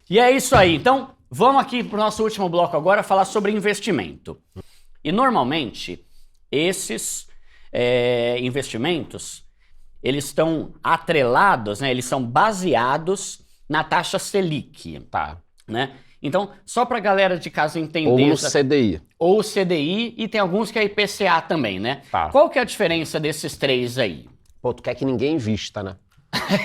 E é isso aí. Então, vamos aqui para o nosso último bloco agora falar sobre investimento. E normalmente, esses investimentos, eles estão atrelados, né? Eles são baseados na taxa Selic. Tá. Né? Então, só para a galera de casa entender... Ou no CDI. Ou CDI, e tem alguns que é IPCA também, né? Tá. Qual que é a diferença desses três aí? Pô, tu quer que ninguém invista, né?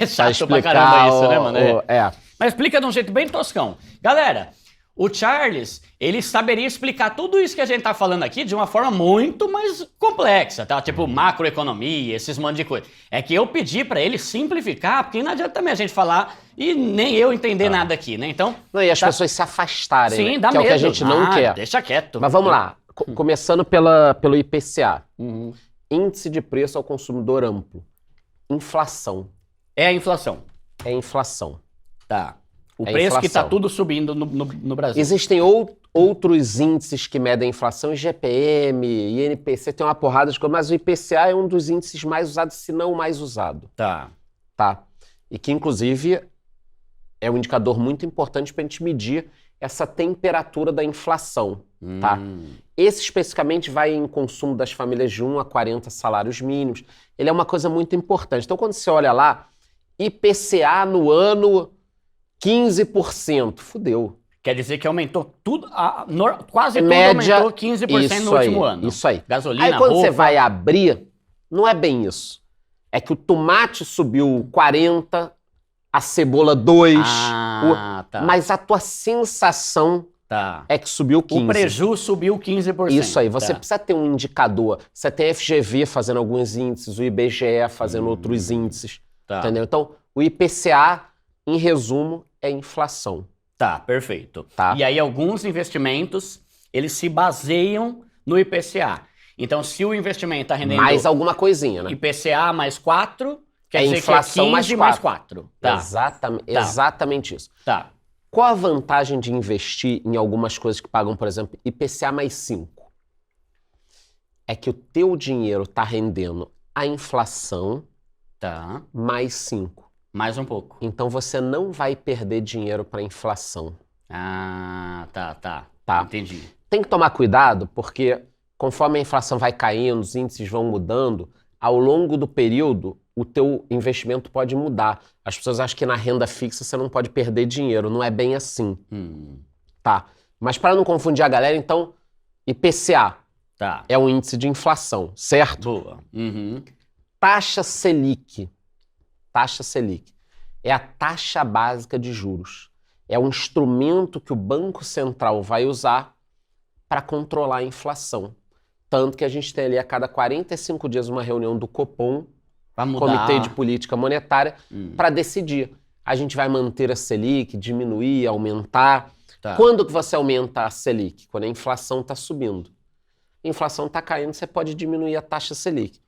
É chato pra caramba isso, né, mano? É. Mas explica de um jeito bem toscão. Galera, o Charles, ele saberia explicar tudo isso que a gente tá falando aqui de uma forma muito mais complexa, tá? Tipo macroeconomia, esses monte de coisa. É que eu pedi pra ele simplificar, porque não adianta também a gente falar e nem eu entender nada aqui, né? Então... Não, e as pessoas se afastarem, Sim, né? dá que medo. É o que a gente não quer. Deixa quieto. Mas vamos lá. Começando pelo IPCA. Índice de Preço ao Consumidor Amplo. Inflação. É a inflação. É inflação. Tá. O É preço que tá inflação. tudo subindo no Brasil. Existem outros índices que medem a inflação, IGPM, INPC, tem uma porrada de coisas, mas o IPCA é um dos índices mais usados, se não o mais usado. Tá. Tá? E que, inclusive, é um indicador muito importante para a gente medir essa temperatura da inflação. Tá? Esse especificamente vai em consumo das famílias de 1 a 40 salários mínimos. Ele é uma coisa muito importante. Então, quando você olha lá, IPCA no ano 15%. Fudeu. Quer dizer que aumentou tudo, quase Média, tudo aumentou 15% no último ano. Isso aí. Gasolina, Aí quando roupa... você vai abrir, não é bem isso. É que o tomate subiu 40%, a cebola 2%, tá. mas a tua sensação é que subiu 15%. O preju subiu 15%. Isso aí, você precisa ter um indicador. Você tem a FGV fazendo alguns índices, o IBGE fazendo outros índices, entendeu? Então, o IPCA, em resumo, é inflação. Tá, perfeito. Tá. E aí alguns investimentos, eles se baseiam no IPCA. Então, se o investimento está rendendo... Mais alguma coisinha, né? IPCA mais 4, quer dizer inflação que é 15 mais 4. Tá. Exatamente isso. Tá. Qual a vantagem de investir em algumas coisas que pagam, por exemplo, IPCA mais 5? É que o teu dinheiro está rendendo a inflação mais 5. Mais um pouco. Então você não vai perder dinheiro para inflação. Tá. Entendi. Tem que tomar cuidado, porque conforme a inflação vai caindo, os índices vão mudando, ao longo do período, o teu investimento pode mudar. As pessoas acham que na renda fixa você não pode perder dinheiro. Não é bem assim. Tá. Mas para não confundir a galera, então, IPCA é um índice de inflação, certo? Boa. Taxa Selic. Taxa Selic é a taxa básica de juros. É um instrumento que o Banco Central vai usar para controlar a inflação. Tanto que a gente tem ali a cada 45 dias uma reunião do Copom, Comitê de Política Monetária, para decidir. A gente vai manter a Selic, diminuir, aumentar. Quando que você aumenta a Selic? Quando a inflação está subindo. A inflação está caindo, você pode diminuir a taxa Selic.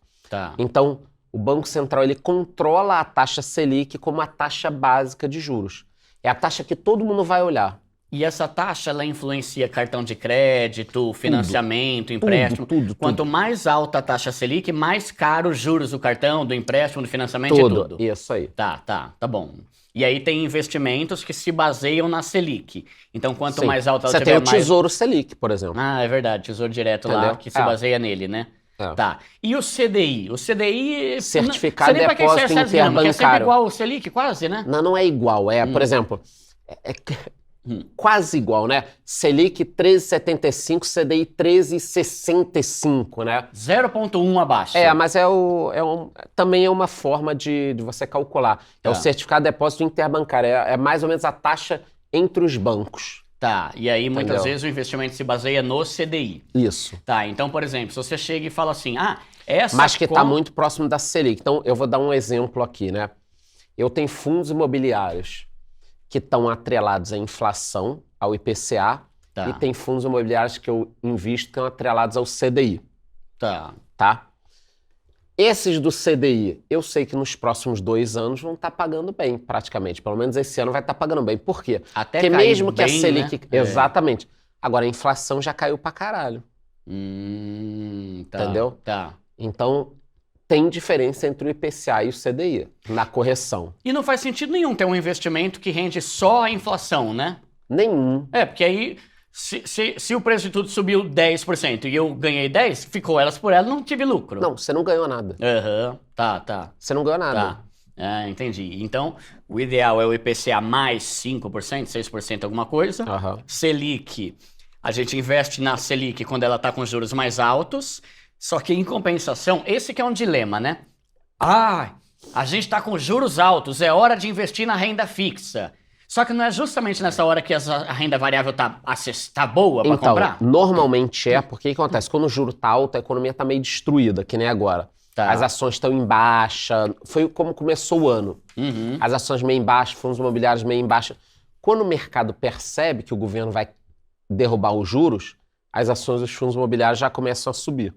Então, o Banco Central ele controla a taxa Selic como a taxa básica de juros. É a taxa que todo mundo vai olhar. E essa taxa, ela influencia cartão de crédito, financiamento, empréstimo? Tudo. Quanto mais alta a taxa Selic, mais caro os juros do cartão, do empréstimo, do financiamento e tudo. Isso aí. Tá bom. E aí tem investimentos que se baseiam na Selic. Então, quanto mais alta ela tiver, mais... Você tem o Tesouro Selic, por exemplo. É verdade. Tesouro Direto lá, que se baseia nele, né? Tá. E o CDI? O CDI... Certificado de Depósito Interbancário. Porque é sempre igual o Selic, quase, né? Não é igual. Por exemplo... Quase igual, né? Selic 13,75, CDI 13,65, né? 0,1 abaixo. Mas também é uma forma de você calcular. É o certificado de depósito interbancário. É mais ou menos a taxa entre os bancos. Tá, e aí muitas vezes o investimento se baseia no CDI. Isso. Tá, então, por exemplo, se você chega e fala assim, mas que está muito próximo da Selic. Então, eu vou dar um exemplo aqui, né? Eu tenho fundos imobiliários que estão atrelados à inflação, ao IPCA, e tem fundos imobiliários que eu invisto que estão atrelados ao CDI. Tá? Esses do CDI, eu sei que nos próximos 2 anos vão estar pagando bem, praticamente. Pelo menos esse ano vai estar pagando bem. Por quê? Porque mesmo que a Selic... Né? Exatamente. Agora, a inflação já caiu pra caralho. Entendeu? Tá. Então, tem diferença entre o IPCA e o CDI na correção. E não faz sentido nenhum ter um investimento que rende só a inflação, né? Nenhum. Porque aí, se o preço de tudo subiu 10% e eu ganhei 10, ficou elas por elas, não tive lucro. Não, você não ganhou nada. Aham, tá. Você não ganhou nada. Tá. Entendi. Então, o ideal é o IPCA mais 5%, 6%, alguma coisa. Aham. Selic, a gente investe na Selic quando ela está com juros mais altos, só que em compensação, esse que é um dilema, né? A gente está com juros altos, é hora de investir na renda fixa. Só que não é justamente nessa hora que a renda variável tá boa para comprar? Normalmente porque o que acontece? Quando o juro tá alto, a economia tá meio destruída, que nem agora. Tá. As ações estão em baixa. Foi como começou o ano. Uhum. As ações meio em baixa, fundos imobiliários meio em baixa. Quando o mercado percebe que o governo vai derrubar os juros, as ações dos fundos imobiliários já começam a subir.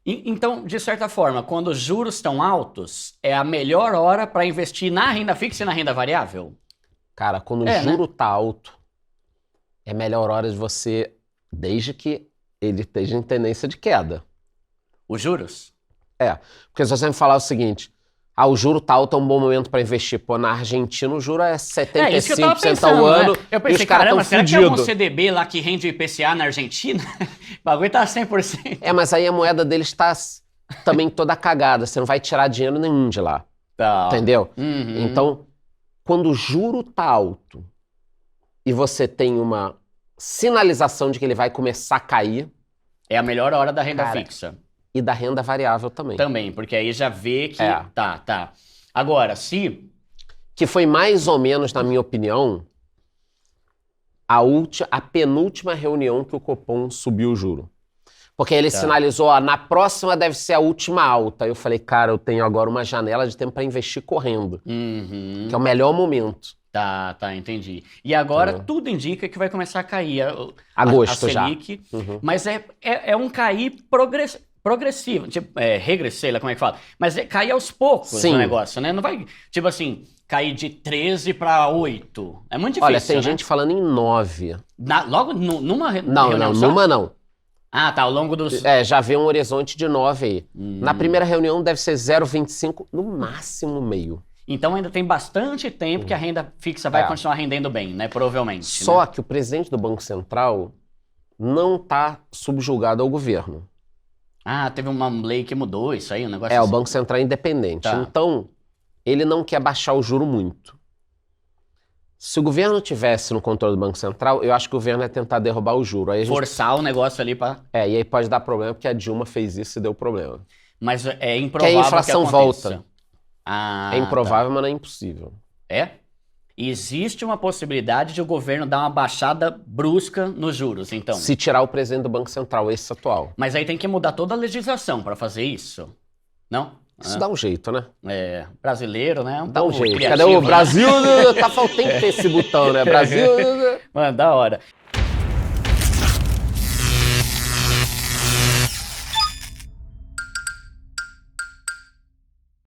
Então, de certa forma, quando os juros estão altos, é a melhor hora para investir na renda fixa e na renda variável? Cara, quando o juro tá alto, é a melhor hora de você, desde que ele esteja em tendência de queda. Os juros? Porque se você me falar o seguinte, o juro tá alto, é um bom momento para investir. Pô, na Argentina o juro é 75% ao ano, Eu pensei, e os caras caramba, estão será que tem algum fudidos. CDB lá que rende o IPCA na Argentina? O bagulho tá 100%. Mas aí a moeda deles tá também toda cagada, você não vai tirar dinheiro nenhum de lá, Tá. entendeu? Uhum. Então, quando o juro tá alto e você tem uma sinalização de que ele vai começar a cair, é a melhor hora da renda Cara, fixa. e da renda variável também. Também, porque aí já vê que... É. Tá. Agora, se... Que foi mais ou menos, na minha opinião, a penúltima reunião que o Copom subiu o juro. Porque ele sinalizou, na próxima deve ser a última alta. Eu falei, cara, eu tenho agora uma janela de tempo para investir correndo. Uhum. Que é o melhor momento. Tá, entendi. E agora tudo indica que vai começar a cair Agosto a já. Selic, Uhum. mas é um cair progressivo, tipo, regressivo, sei lá como é que fala, mas é cair aos poucos Sim. o negócio, né? Não vai, tipo assim, cair de 13 para 8. É muito difícil, Olha, tem né? gente falando em 9. Logo numa Não, reunião só? numa não. Tá, ao longo dos... Já vê um horizonte de 9 aí. Na primeira reunião deve ser 0,25, no máximo meio. Então ainda tem bastante tempo que a renda fixa vai continuar rendendo bem, né? Provavelmente. Só que o presidente do Banco Central não está subjugado ao governo. Teve uma lei que mudou isso aí, um negócio O assim. Banco Central é independente. Tá. Então, ele não quer baixar o juro muito. Se o governo tivesse no controle do Banco Central, eu acho que o governo ia tentar derrubar o juro. Aí a gente... Forçar o negócio ali para... E aí pode dar problema, porque a Dilma fez isso e deu problema. Mas é Que a improvável inflação que aconteça. volta. É É improvável, mas não é impossível. Existe uma possibilidade de o governo dar uma baixada brusca nos juros, então. Se tirar o presidente do Banco Central, esse atual. Mas aí tem que mudar toda a legislação para fazer isso. Não? Isso dá um jeito, né? Brasileiro, né? Dá um povo jeito. criativo, Cadê o né? Brasil? Tem que ter esse botão, né? Brasil... Mano, da hora.